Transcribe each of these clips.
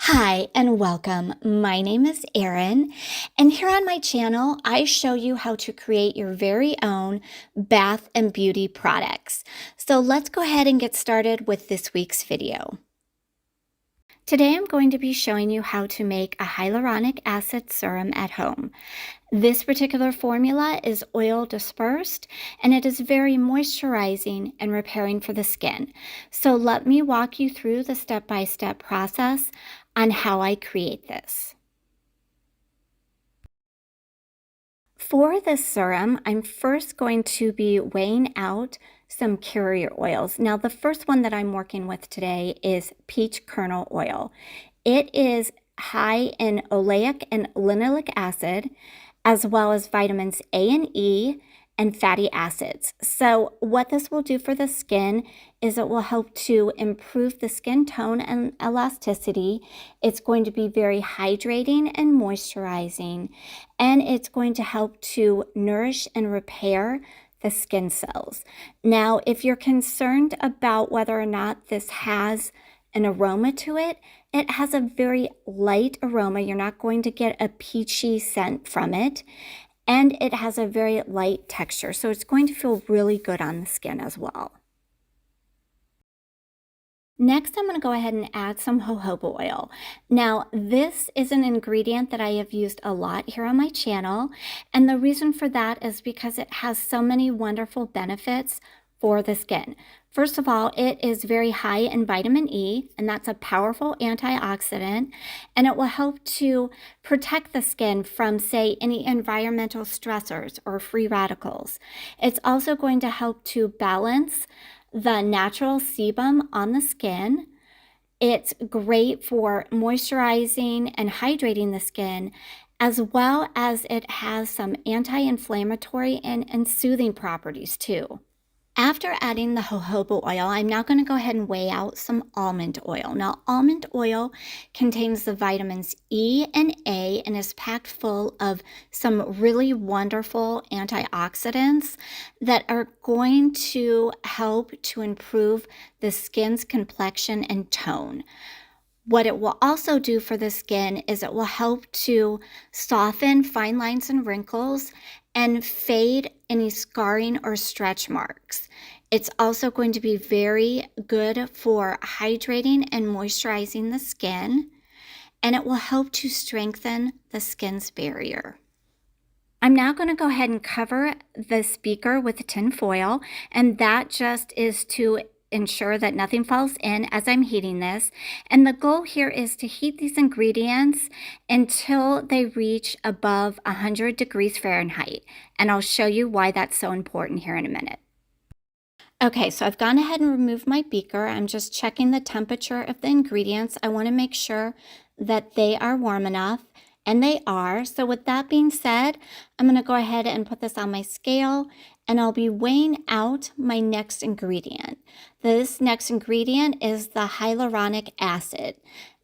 Hi and welcome. My name is Erin, and here on my channel, I show you how to create your very own bath and beauty products. So let's go ahead and get started with this week's video. Today, I'm going to be showing you how to make a hyaluronic acid serum at home. This particular formula is oil dispersed, and it is very moisturizing and repairing for the skin. So let me walk you through the step-by-step process on how I create this. For this serum, I'm first going to be weighing out some carrier oils. Now, the first one that I'm working with today is peach kernel oil. It is high in oleic and linoleic acid, as well as vitamins A and E and fatty acids. So what this will do for the skin is it will help to improve the skin tone and elasticity. It's going to be very hydrating and moisturizing, and it's going to help to nourish and repair the skin cells. Now, if you're concerned about whether or not this has an aroma to it, it has a very light aroma. You're not going to get a peachy scent from it. And it has a very light texture, so it's going to feel really good on the skin as well. Next, I'm going to go ahead and add some jojoba oil. Now, this is an ingredient that I have used a lot here on my channel, and the reason for that is because it has so many wonderful benefits for the skin. First of all, it is very high in vitamin E, and that's a powerful antioxidant, and it will help to protect the skin from, say, any environmental stressors or free radicals. It's also going to help to balance the natural sebum on the skin. It's great for moisturizing and hydrating the skin, as well as it has some anti-inflammatory and soothing properties too. After adding the jojoba oil, I'm now going to go ahead and weigh out some almond oil. Now, almond oil contains the vitamins E and A and is packed full of some really wonderful antioxidants that are going to help to improve the skin's complexion and tone. What it will also do for the skin is it will help to soften fine lines and wrinkles and fade any scarring or stretch marks. It's also going to be very good for hydrating and moisturizing the skin, and it will help to strengthen the skin's barrier. I'm now going to go ahead and cover the speaker with tin foil, and that just is to ensure that nothing falls in as I'm heating this. And the goal here is to heat these ingredients until they reach above 100 degrees Fahrenheit. And I'll show you why that's so important here in a minute. Okay, so I've gone ahead and removed my beaker. I'm just checking the temperature of the ingredients. I want to make sure that they are warm enough, and they are. So with that being said, I'm going to go ahead and put this on my scale, and I'll be weighing out my next ingredient. This next ingredient is the hyaluronic acid.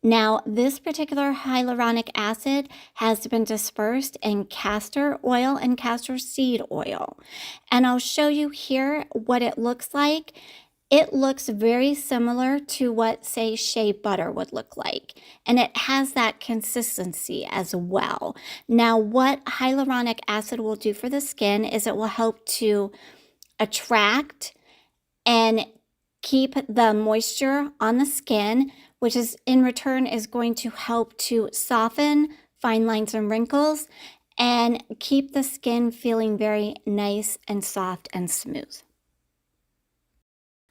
Now, this particular hyaluronic acid has been dispersed in castor oil and castor seed oil. And I'll show you here what it looks like. It looks very similar to what, say, shea butter would look like, and it has that consistency as well. Now, what hyaluronic acid will do for the skin is it will help to attract and keep the moisture on the skin, which is in return is going to help to soften fine lines and wrinkles and keep the skin feeling very nice and soft and smooth.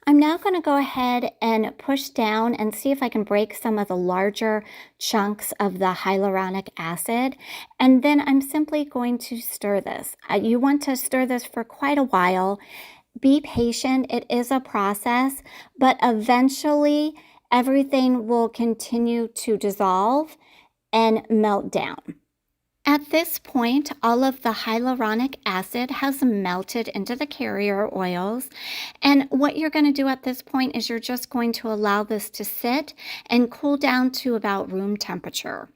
I'm now going to go ahead and push down and see if I can break some of the larger chunks of the hyaluronic acid. And then I'm simply going to stir this. You want to stir this for quite a while. Be patient. It is a process, but eventually everything will continue to dissolve and melt down. At this point, all of the hyaluronic acid has melted into the carrier oils, and what you're going to do at this point is you're just going to allow this to sit and cool down to about room temperature.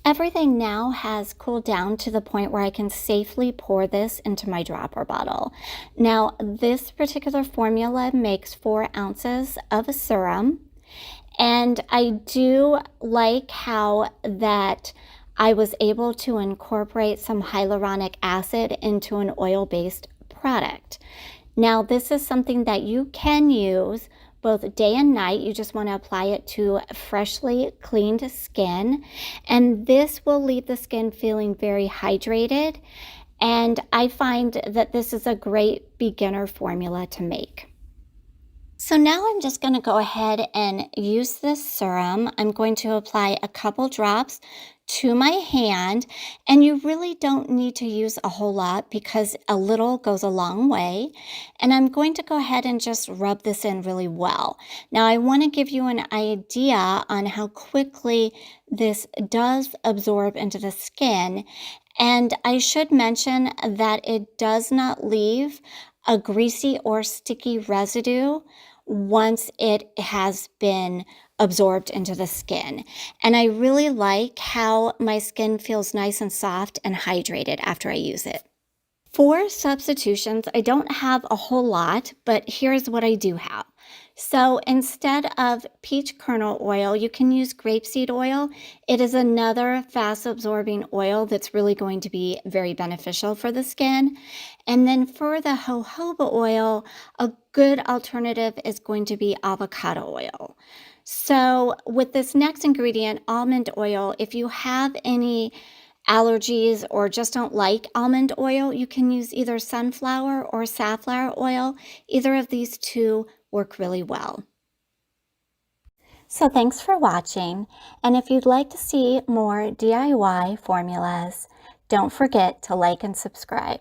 Everything now has cooled down to the point where I can safely pour this into my dropper bottle. Now, this particular formula makes 4 ounces of a serum, And I do like how that I was able to incorporate some hyaluronic acid into an oil-based product. Now, this is something that you can use both day and night. You just want to apply it to freshly cleaned skin, and this will leave the skin feeling very hydrated. And I find that this is a great beginner formula to make. So now I'm just going to go ahead and use this serum. I'm going to apply a couple drops to my hand, and you really don't need to use a whole lot because a little goes a long way. And I'm going to go ahead and just rub this in really well. Now I want to give you an idea on how quickly this does absorb into the skin. And I should mention that it does not leave a greasy or sticky residue once it has been absorbed into the skin. And I really like how my skin feels nice and soft and hydrated after I use it. For substitutions, I don't have a whole lot, but here's what I do have. So instead of peach kernel oil, you can use grapeseed oil. It is another fast absorbing oil that's really going to be very beneficial for the skin. And then for the jojoba oil, a good alternative is going to be avocado oil. So with this next ingredient, almond oil, if you have any allergies or just don't like almond oil, you can use either sunflower or safflower oil. Either of these two work really well. So thanks for watching, and if you'd like to see more DIY formulas, don't forget to like and subscribe.